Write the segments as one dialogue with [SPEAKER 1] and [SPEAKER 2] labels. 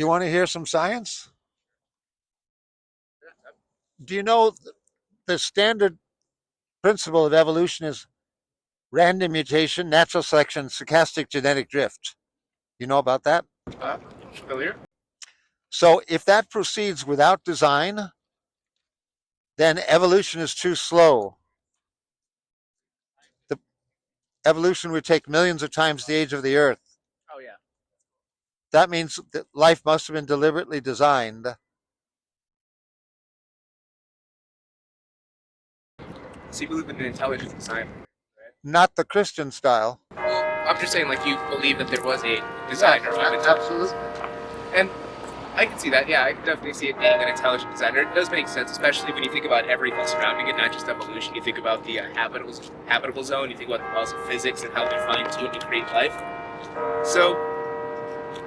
[SPEAKER 1] You want to hear some science? Do you know the standard principle of evolution is random mutation, natural selection, stochastic genetic drift? You know about that?
[SPEAKER 2] Familiar?
[SPEAKER 1] So if that proceeds without design, then evolution is too slow. The evolution would take millions of times the age of the Earth.
[SPEAKER 2] Oh yeah.
[SPEAKER 1] That means that life must have been deliberately designed.
[SPEAKER 2] So you believe in an intelligent design, right?
[SPEAKER 1] Not the Christian style.
[SPEAKER 2] Well, I'm just saying, like, you believe that there was a designer of intelligence.
[SPEAKER 1] Absolutely.
[SPEAKER 2] And I can see that, yeah, I can definitely see it being an intelligent designer. It does make sense, especially when you think about everything surrounding it, not just evolution. You think about the habitable zone, you think about the laws of physics and how they fine-tune and create life. So,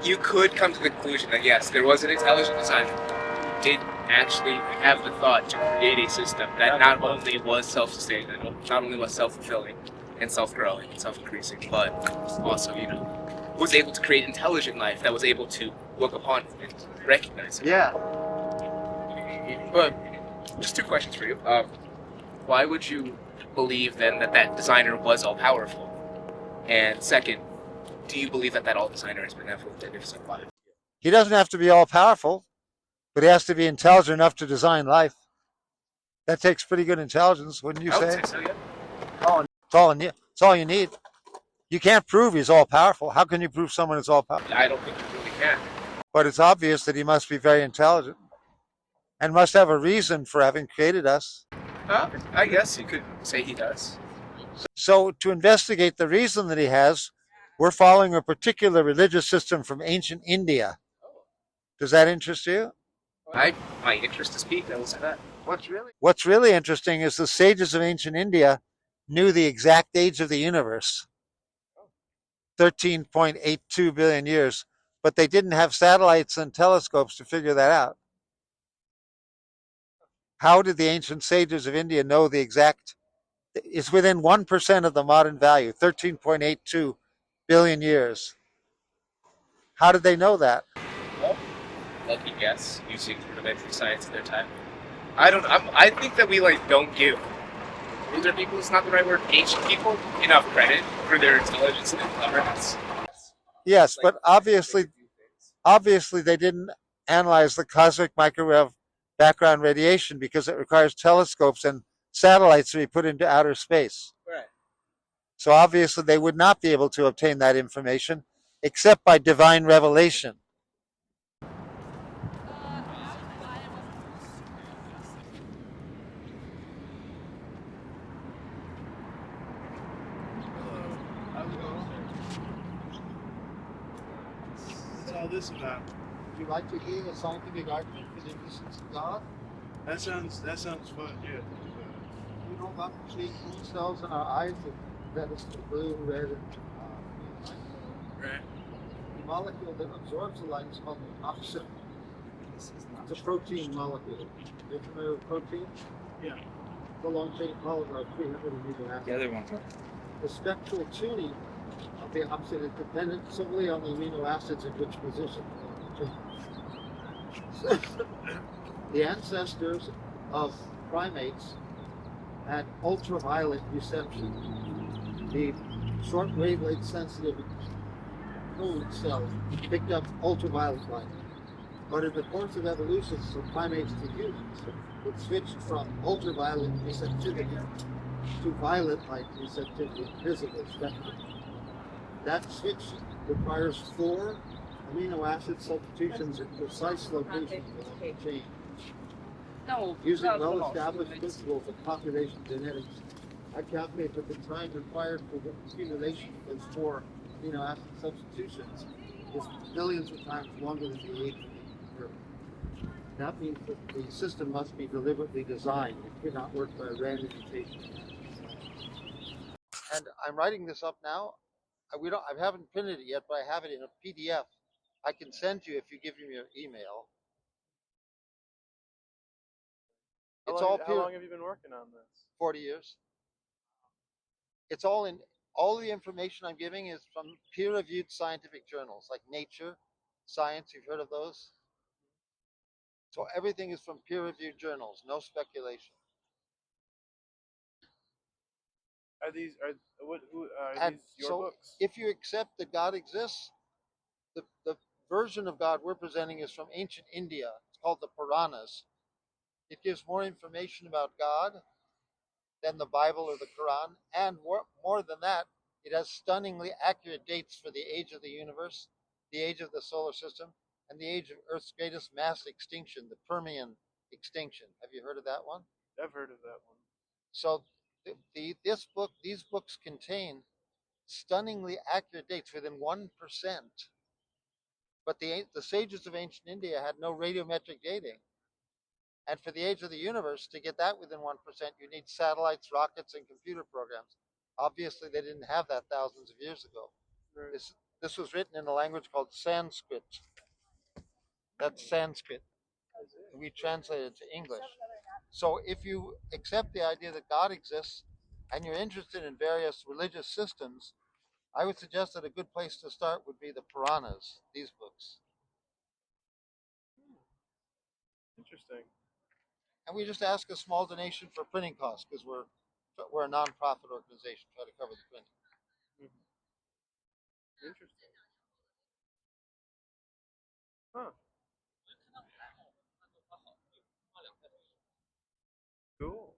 [SPEAKER 2] you could come to the conclusion that, yes, there was an intelligent designer who did actually have the thought to create a system that not only was self-sustaining, not only was self-fulfilling and self-growing and self-increasing, but also, was able to create intelligent life that was able to look upon it and recognize it.
[SPEAKER 1] Yeah.
[SPEAKER 2] But just two questions for you. Why would you believe then that that designer was all powerful? And second, do you believe that that all designer is benevolent? And if so, why?
[SPEAKER 1] He doesn't have to be all powerful, but he has to be intelligent enough to design life. That takes pretty good intelligence, wouldn't you
[SPEAKER 2] I would
[SPEAKER 1] say?
[SPEAKER 2] say so, yeah.
[SPEAKER 1] It's all you need. You can't prove he's all powerful. How can you prove someone is all powerful?
[SPEAKER 2] I don't think you really can.
[SPEAKER 1] But it's obvious that he must be very intelligent and must have a reason for having created us.
[SPEAKER 2] I guess you could say he does.
[SPEAKER 1] So, to investigate the reason that he has, we're following a particular religious system from ancient India. Does that interest you?
[SPEAKER 2] My interest is piqued, I will say that.
[SPEAKER 1] What's really interesting is the sages of ancient India knew the exact age of the universe, 13.82 billion years, but they didn't have satellites and telescopes to figure that out. How did the ancient sages of India know the exact? It's within 1% of the modern value, 13.82 billion years. How did they know that?
[SPEAKER 2] Well, lucky guess, using rudimentary science at their time. I think that we, like, don't give older people, it's not the right word, ancient people, enough credit for their intelligence and cleverness.
[SPEAKER 1] Yes, but obviously they didn't analyze the cosmic microwave background radiation because it requires telescopes and satellites to be put into outer space.
[SPEAKER 2] Right.
[SPEAKER 1] So obviously they would not be able to obtain that information except by divine revelation.
[SPEAKER 3] What's all this about?
[SPEAKER 1] Would you like to hear a scientific argument for the existence of God?
[SPEAKER 3] That sounds fun, yeah.
[SPEAKER 1] We know about the three moon cells in our eyes that is the blue, red, and green light.
[SPEAKER 3] Right.
[SPEAKER 1] The molecule that absorbs the light is called the oxygen. It's a protein molecule. You're familiar with protein?
[SPEAKER 3] Yeah.
[SPEAKER 1] The long chain molecule of 300 amino acids.
[SPEAKER 3] The other ones are.
[SPEAKER 1] The spectral tuning of the oxygen is dependent solely on the amino acids in which position. The ancestors of primates had ultraviolet reception. The short wavelength sensitive cone cells picked up ultraviolet light. But in the course of evolution, from primates to humans, it switched from ultraviolet receptivity to violet light receptivity, visible spectrum. That switch requires 4 amino acid substitutions in precise locations along the chain. Using well-established principles of population genetics, I calculate that the time required for the accumulation of those 4 amino acid substitutions is billions of times longer than the age of the Earth. That means that the system must be deliberately designed. It cannot work by random mutation. And I'm writing this up now. I haven't printed it yet, but I have it in a PDF. I can send you if you give me your email.
[SPEAKER 4] How long have you been working on this?
[SPEAKER 1] 40 years. It's all the information I'm giving is from peer-reviewed scientific journals like Nature, Science, you've heard of those? So everything is from peer-reviewed journals, no speculation.
[SPEAKER 4] Are these
[SPEAKER 1] And
[SPEAKER 4] these your
[SPEAKER 1] so
[SPEAKER 4] books?
[SPEAKER 1] if you accept that God exists, the version of God we're presenting is from ancient India. It's called the Puranas. It gives more information about God than the Bible or the Quran, and more than that, it has stunningly accurate dates for the age of the universe, the age of the solar system, and the age of Earth's greatest mass extinction, the Permian extinction. Have you heard of that one?
[SPEAKER 4] I've heard of that one.
[SPEAKER 1] So these books contain stunningly accurate dates within 1%. But the sages of ancient India had no radiometric dating. And for the age of the universe, to get that within 1%, you need satellites, rockets, and computer programs. Obviously, they didn't have that thousands of years ago.
[SPEAKER 4] Right.
[SPEAKER 1] This was written in a language called Sanskrit. That's Sanskrit. We translate it to English. So if you accept the idea that God exists and you're interested in various religious systems, I would suggest that a good place to start would be the Puranas, these books.
[SPEAKER 4] Interesting.
[SPEAKER 1] And we just ask a small donation for printing costs because we're a non-profit organization, try to cover the printing.
[SPEAKER 4] Mm-hmm. Interesting. Huh. Cool.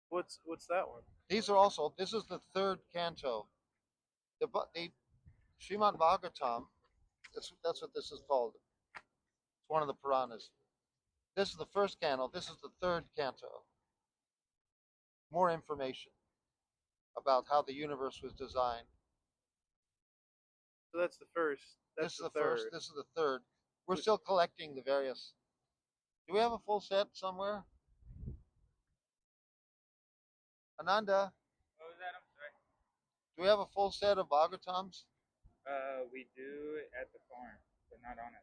[SPEAKER 4] What's that one?
[SPEAKER 1] These are also, this is the third canto. The Srimad Bhagavatam, that's what this is called. It's one of the Puranas. This is the first canto. This is the third canto. More information about how the universe was designed.
[SPEAKER 4] So that's the first.
[SPEAKER 1] This
[SPEAKER 4] That's
[SPEAKER 1] is
[SPEAKER 4] the
[SPEAKER 1] the
[SPEAKER 4] third.
[SPEAKER 1] first. This is the third. We're still collecting the various. Do we have a full set somewhere? Ananda,
[SPEAKER 5] What was that? I'm sorry.
[SPEAKER 1] do we have a full set of Bhagavatams?
[SPEAKER 5] We do at the farm, but not on us.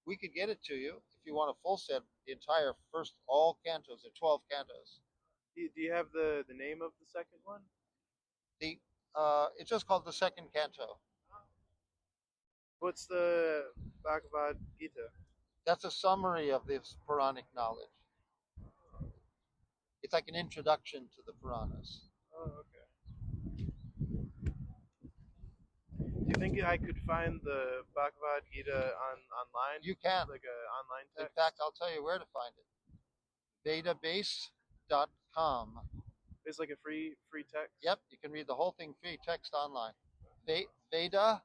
[SPEAKER 1] We could get it to you if you want a full set. The entire first, all cantos, there are 12 cantos.
[SPEAKER 4] Do you have the name of the second one?
[SPEAKER 1] It's just called the second canto.
[SPEAKER 4] What's the Bhagavad Gita?
[SPEAKER 1] That's a summary of this Puranic knowledge. It's like an introduction to the Puranas.
[SPEAKER 4] Oh, okay. Do you think I could find the Bhagavad Gita online?
[SPEAKER 1] You can.
[SPEAKER 4] Like an online
[SPEAKER 1] In
[SPEAKER 4] text?
[SPEAKER 1] fact, I'll tell you where to find it. Vedabase.com.
[SPEAKER 4] It's like a free text?
[SPEAKER 1] Yep, you can read the whole thing free, text online. Vedabase.com.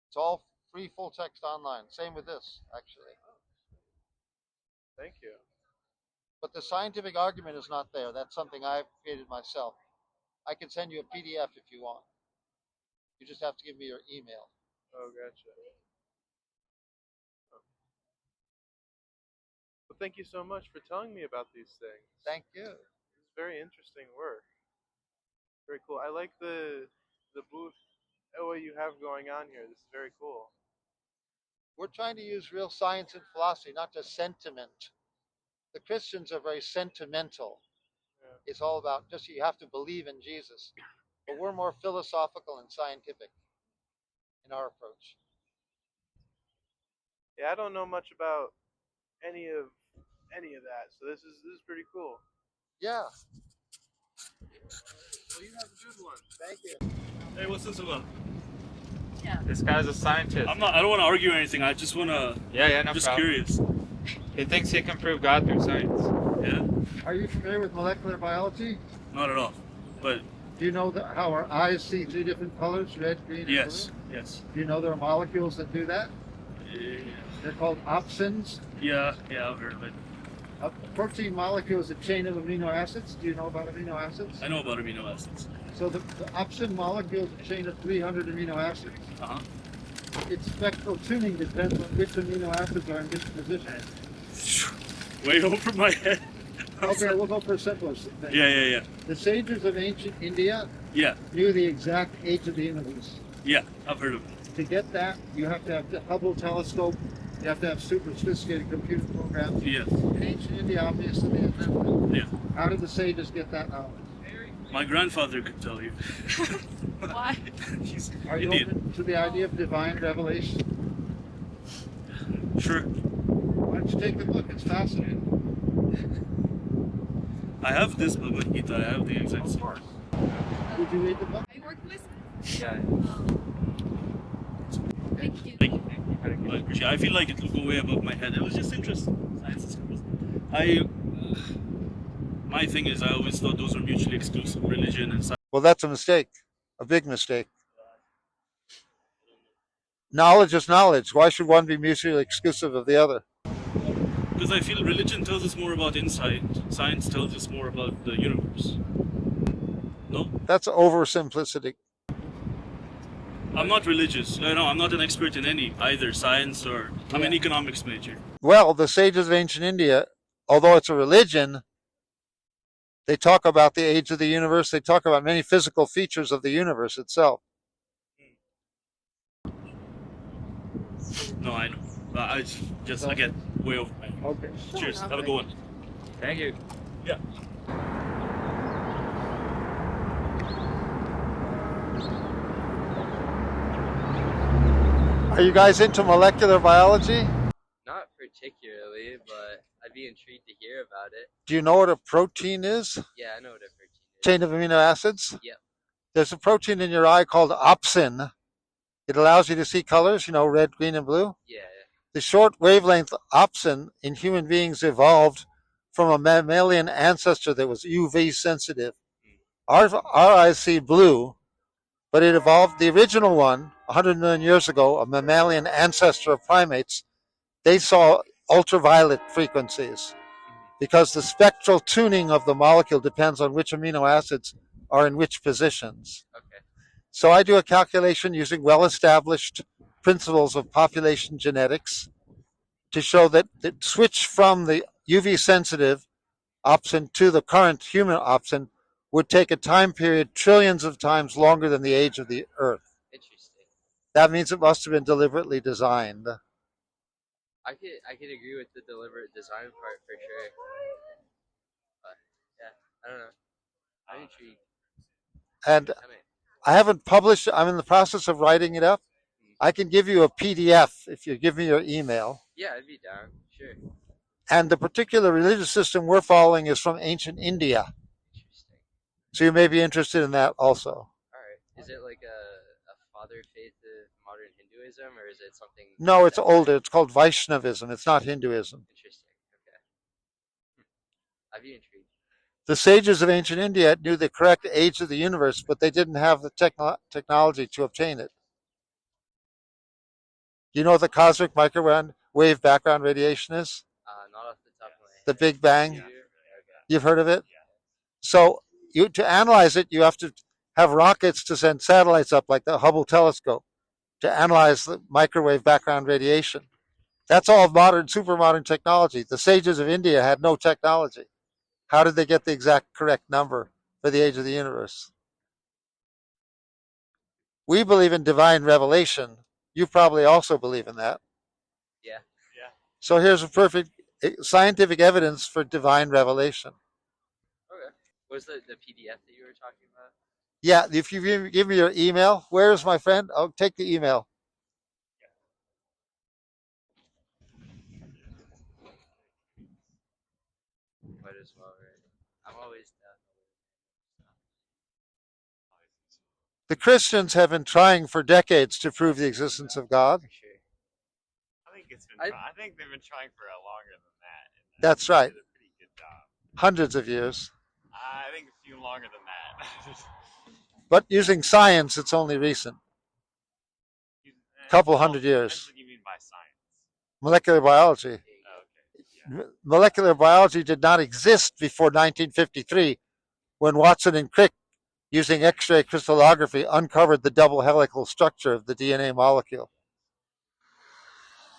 [SPEAKER 1] It's all free, full text online. Same with this, actually.
[SPEAKER 4] Thank you.
[SPEAKER 1] But the scientific argument is not there. That's something I've created myself. I can send you a PDF if you want. You just have to give me your email.
[SPEAKER 4] Oh, gotcha. Well, thank you so much for telling me about these things.
[SPEAKER 1] Thank you.
[SPEAKER 4] It's very interesting work. Very cool. I like the booth what you have going on here. This is very cool.
[SPEAKER 1] We're trying to use real science and philosophy, not just sentiment. The Christians are very sentimental.
[SPEAKER 4] Yeah.
[SPEAKER 1] It's all about just you have to believe in Jesus. But we're more philosophical and scientific in our approach.
[SPEAKER 4] Yeah, I don't know much about any of that, so this is pretty cool.
[SPEAKER 1] Yeah.
[SPEAKER 4] Well, you have a good one.
[SPEAKER 1] Thank you.
[SPEAKER 6] Hey, what's this about?
[SPEAKER 5] This guy's a scientist.
[SPEAKER 6] I don't want to argue or anything. I just want to.
[SPEAKER 5] Yeah, no
[SPEAKER 6] just
[SPEAKER 5] problem.
[SPEAKER 6] curious.
[SPEAKER 5] He thinks he can prove God through science.
[SPEAKER 6] Yeah.
[SPEAKER 1] Are you familiar with molecular biology?
[SPEAKER 6] Not at all. But
[SPEAKER 1] Do you know how our eyes see three different colors, red, green, and
[SPEAKER 6] yes,
[SPEAKER 1] blue?
[SPEAKER 6] yes.
[SPEAKER 1] Do you know there are molecules that do that? They're called opsins.
[SPEAKER 6] Yeah, I've heard of it.
[SPEAKER 1] A protein molecule is a chain of amino acids. Do you know about amino acids?
[SPEAKER 6] I know about amino acids.
[SPEAKER 1] So the opsin molecule is a chain of 300 amino acids.
[SPEAKER 6] Uh-huh.
[SPEAKER 1] Its spectral tuning depends on which amino acids are in which position.
[SPEAKER 6] Way over my head.
[SPEAKER 1] Okay, we'll go for a simplest thing.
[SPEAKER 6] Yeah.
[SPEAKER 1] The sages of ancient India
[SPEAKER 6] Yeah,
[SPEAKER 1] knew the exact age of the universe.
[SPEAKER 6] I've heard of it.
[SPEAKER 1] To get that, you have to have the Hubble telescope. You have to have super sophisticated computer programs.
[SPEAKER 6] Yeah,
[SPEAKER 1] In ancient India, obviously, they had none of that.
[SPEAKER 6] yeah.
[SPEAKER 1] How did the sages get that knowledge?
[SPEAKER 6] My grandfather could tell you.
[SPEAKER 7] Why?
[SPEAKER 6] He's
[SPEAKER 1] Are you
[SPEAKER 6] Indian.
[SPEAKER 1] open to the idea of divine revelation?
[SPEAKER 6] Sure.
[SPEAKER 1] Why don't you take a look? It's fascinating.
[SPEAKER 6] I have this Bhagavad Gita. I have the exact same.
[SPEAKER 1] Did you read the book?
[SPEAKER 7] Are you working with?
[SPEAKER 2] Yeah.
[SPEAKER 7] Thank you.
[SPEAKER 6] Thank you. I appreciate it. I feel like it will go way above my head. It was just interesting. Science is cool. My thing is, I always thought those were mutually exclusive, religion and science.
[SPEAKER 1] Well, that's a mistake, a big mistake. Knowledge is knowledge. Why should one be mutually exclusive of the other?
[SPEAKER 6] Because I feel religion tells us more about insight. Science tells us more about the universe. No?
[SPEAKER 1] That's oversimplicity.
[SPEAKER 6] I'm not religious. No, I'm not an expert in either science or... I'm an economics major.
[SPEAKER 1] Well, the sages of ancient India, although it's a religion, they talk about the age of the universe. They talk about many physical features of the universe itself.
[SPEAKER 6] No, I know. I just, I get way over my head.
[SPEAKER 1] Okay.
[SPEAKER 6] Cheers. Have a good one.
[SPEAKER 2] Thank you.
[SPEAKER 6] Yeah.
[SPEAKER 1] Are you guys into molecular biology?
[SPEAKER 8] Not particularly, but I'd be intrigued to hear about it.
[SPEAKER 1] Do you know what a protein is?
[SPEAKER 8] Yeah, I know what a protein is.
[SPEAKER 1] Chain of amino acids?
[SPEAKER 8] Yep.
[SPEAKER 1] There's a protein in your eye called opsin. It allows you to see colors, red, green, and blue.
[SPEAKER 8] Yeah.
[SPEAKER 1] The short wavelength opsin in human beings evolved from a mammalian ancestor that was UV sensitive. Our eyes see blue, but it evolved, the original one, 100 million years ago, a mammalian ancestor of primates, they saw ultraviolet frequencies because the spectral tuning of the molecule depends on which amino acids are in which positions.
[SPEAKER 8] Okay.
[SPEAKER 1] So I do a calculation using well-established principles of population genetics to show that the switch from the UV sensitive opsin to the current human opsin would take a time period trillions of times longer than the age of the Earth.
[SPEAKER 8] Interesting.
[SPEAKER 1] That means it must have been deliberately designed.
[SPEAKER 8] I could agree with the deliberate design part for sure. But yeah, I don't know. I'm intrigued.
[SPEAKER 1] And
[SPEAKER 8] I mean,
[SPEAKER 1] I haven't published, I'm in the process of writing it up. I can give you a PDF if you give me your email.
[SPEAKER 8] yeah, I'd be down. Sure.
[SPEAKER 1] And the particular religious system we're following is from ancient India.
[SPEAKER 8] Interesting.
[SPEAKER 1] So you may be interested in that also.
[SPEAKER 8] All right. Is it like a father faith of modern Hinduism, or is it something?
[SPEAKER 1] No, it's older. It's called Vaishnavism. It's not Hinduism.
[SPEAKER 8] Interesting. Okay. I'd be intrigued.
[SPEAKER 1] The sages of ancient India knew the correct age of the universe, but they didn't have the technology to obtain it. You know what the cosmic microwave background radiation is?
[SPEAKER 8] Not off the top of my head.
[SPEAKER 1] The Big Bang?
[SPEAKER 8] Yeah.
[SPEAKER 1] You've heard of it? So to analyze it, you have to have rockets to send satellites up like the Hubble telescope to analyze the microwave background radiation. That's all modern, super modern technology. The sages of India had no technology. How did they get the exact correct number for the age of the universe? We believe in divine revelation. You probably also believe in that.
[SPEAKER 8] Yeah.
[SPEAKER 1] So here's a perfect scientific evidence for divine revelation.
[SPEAKER 8] Okay. What was the PDF that you were talking about?
[SPEAKER 1] Yeah, if you give me your email, where is my friend? I'll take the email.
[SPEAKER 8] Might as well, right? I'm always down.
[SPEAKER 1] The Christians have been trying for decades to prove the existence of God.
[SPEAKER 8] For sure.
[SPEAKER 5] I think they've been trying for longer than that. And
[SPEAKER 1] That's right.
[SPEAKER 5] They did a pretty good job.
[SPEAKER 1] Hundreds of years.
[SPEAKER 5] I think a few longer than that.
[SPEAKER 1] But using science, it's only recent. Couple hundred years.
[SPEAKER 5] That's what you mean by science.
[SPEAKER 1] Molecular biology.
[SPEAKER 5] Oh, okay.
[SPEAKER 1] Molecular biology did not exist before 1953 when Watson and Crick, using X-ray crystallography, uncovered the double helical structure of the DNA molecule.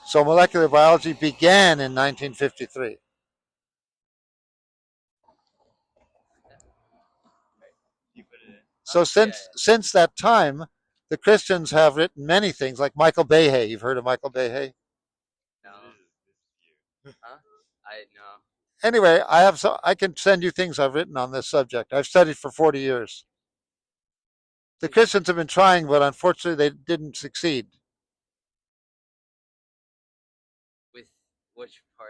[SPEAKER 1] So molecular biology began in 1953. So since that time, the Christians have written many things, like Michael Behe. You've heard of Michael Behe?
[SPEAKER 8] No. Huh? I know.
[SPEAKER 1] anyway, I can send you things I've written on this subject. I've studied for 40 years. The Christians have been trying, but unfortunately they didn't succeed.
[SPEAKER 8] With which part?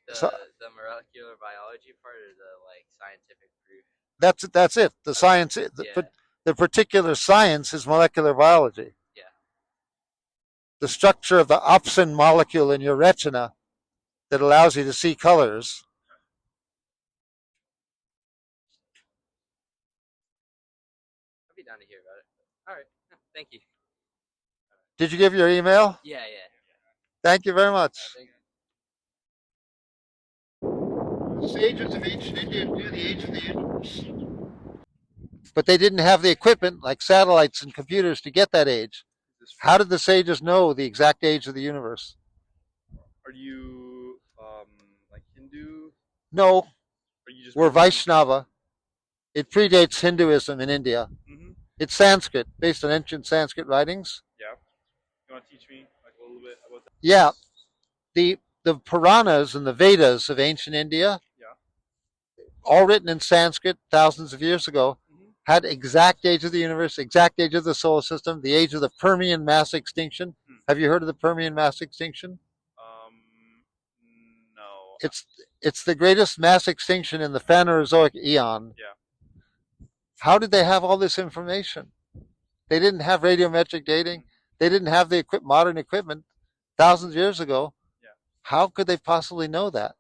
[SPEAKER 8] The
[SPEAKER 1] So
[SPEAKER 8] the molecular biology part or the like scientific proof?
[SPEAKER 1] that's it. The
[SPEAKER 8] Okay.
[SPEAKER 1] science,
[SPEAKER 8] Yeah.
[SPEAKER 1] the particular science is molecular biology.
[SPEAKER 8] Yeah.
[SPEAKER 1] The structure of the opsin molecule in your retina that allows you to see colors.
[SPEAKER 8] I'd be down to hear about it. All right. Thank you.
[SPEAKER 1] Did you give your email?
[SPEAKER 8] Yeah, yeah.
[SPEAKER 1] Thank you very much.
[SPEAKER 8] Thank you.
[SPEAKER 1] The sages of ancient India knew the age of the universe. But they didn't have the equipment like satellites and computers to get that age. How did the sages know the exact age of the universe?
[SPEAKER 7] Are you like Hindu?
[SPEAKER 1] No,
[SPEAKER 7] Or you just
[SPEAKER 1] we're Vaishnava. It predates Hinduism in India.
[SPEAKER 7] Mm-hmm.
[SPEAKER 1] It's Sanskrit, based on ancient Sanskrit writings.
[SPEAKER 7] Yeah. You want to teach me like a little bit about that?
[SPEAKER 1] Yeah, the Puranas and the Vedas of ancient India,
[SPEAKER 7] Yeah.
[SPEAKER 1] all written in Sanskrit thousands of years ago, had exact age of the universe, exact age of the solar system, the age of the Permian mass extinction. Have you heard of the Permian mass extinction?
[SPEAKER 7] No.
[SPEAKER 1] It's the greatest mass extinction in the Phanerozoic eon.
[SPEAKER 7] Yeah.
[SPEAKER 1] How did they have all this information? They didn't have radiometric dating. They didn't have the modern equipment thousands of years ago.
[SPEAKER 7] Yeah.
[SPEAKER 1] How could they possibly know that?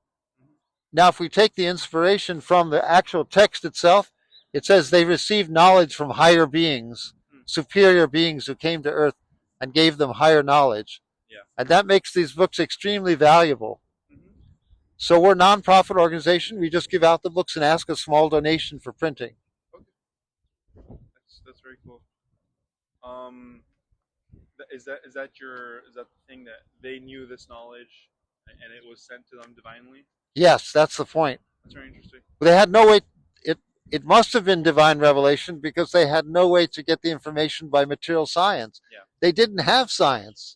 [SPEAKER 1] Now, if we take the inspiration from the actual text itself, it says they received knowledge from higher beings, superior beings who came to Earth and gave them higher knowledge.
[SPEAKER 7] Yeah.
[SPEAKER 1] And that makes these books extremely valuable. So we're a non-profit organization. We just give out the books and ask a small donation for printing.
[SPEAKER 7] Okay. That's very cool. Is that the thing that they knew this knowledge and it was sent to them divinely?
[SPEAKER 1] Yes, that's the point.
[SPEAKER 7] That's very interesting.
[SPEAKER 1] They had no way. It must have been divine revelation because they had no way to get the information by material science.
[SPEAKER 7] Yeah.
[SPEAKER 1] They didn't have science.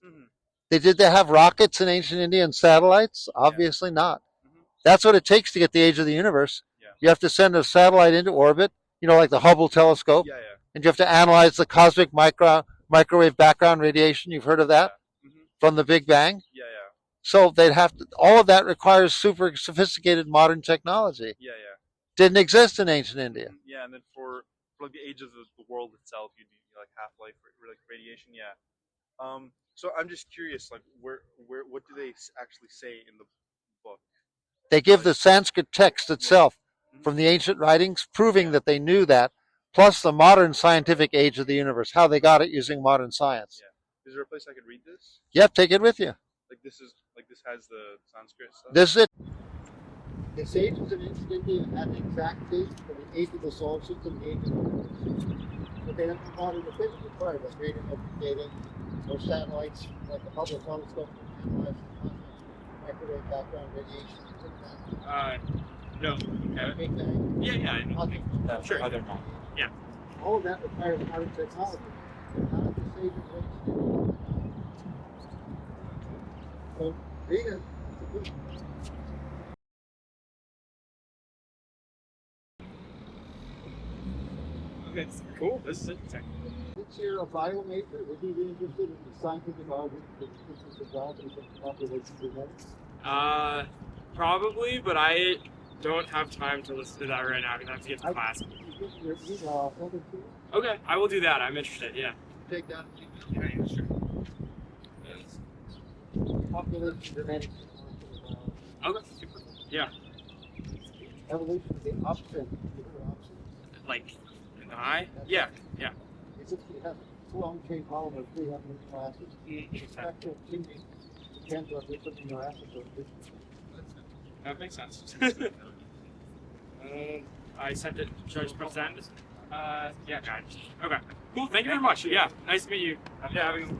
[SPEAKER 1] Did they have rockets in ancient India and satellites? Obviously not. That's what it takes to get the age of the universe.
[SPEAKER 7] Yeah.
[SPEAKER 1] You have to send a satellite into orbit, like the Hubble telescope.
[SPEAKER 7] Yeah.
[SPEAKER 1] And you have to analyze the cosmic microwave background radiation. You've heard of that? From the Big Bang?
[SPEAKER 7] Yeah.
[SPEAKER 1] So they'd have to, all of that requires super sophisticated modern technology.
[SPEAKER 7] Yeah.
[SPEAKER 1] Didn't exist in ancient India.
[SPEAKER 7] Yeah, and then for like the age of the world itself, you need like half-life like radiation. Yeah. So I'm just curious, like what do they actually say in the book?
[SPEAKER 1] They give the Sanskrit text itself from the ancient writings, proving that they knew that, plus the modern scientific age of the universe, how they got it using modern science.
[SPEAKER 7] Yeah. Is there a place I could read this?
[SPEAKER 1] Yep, take it with you.
[SPEAKER 7] This has the Sanskrit stuff.
[SPEAKER 1] This is it.
[SPEAKER 9] The sages of ancient India had the exact date for the age of the solar system, the age of the universe. But they had no modern equipment required, like radiometric dating, or satellites like the Hubble telescope that analyze the cosmic microwave background radiation.
[SPEAKER 2] No.
[SPEAKER 9] Big Bang.
[SPEAKER 2] Yeah, I know. Sure. Yeah.
[SPEAKER 9] All of that requires modern technology. How did the sages of ancient India? So, read it.
[SPEAKER 2] Okay, cool. This is interesting.
[SPEAKER 9] Since you're a bio major, would you be interested in the scientific argument that this is involved in population genetics?
[SPEAKER 10] Probably, but I don't have time to listen to that right now because I have to get to class.
[SPEAKER 9] You get your email, I'll send it to you.
[SPEAKER 10] Okay, I will do that. I'm interested, yeah.
[SPEAKER 9] Take that.
[SPEAKER 10] Yeah, sure.
[SPEAKER 9] Population genetics.
[SPEAKER 10] Okay, super. Yeah.
[SPEAKER 9] Evolution of the opsin.
[SPEAKER 10] Like, in the eye? Yeah.
[SPEAKER 9] It's just you have two long-chain polymers, 300 amino acids. The spectrum of tuning depends on which amino acids are different.
[SPEAKER 10] That makes sense. I sent it. Should I just press send? Yeah, got it. Okay. Cool. Thank you very much. Yeah. Nice to meet you. Yeah, having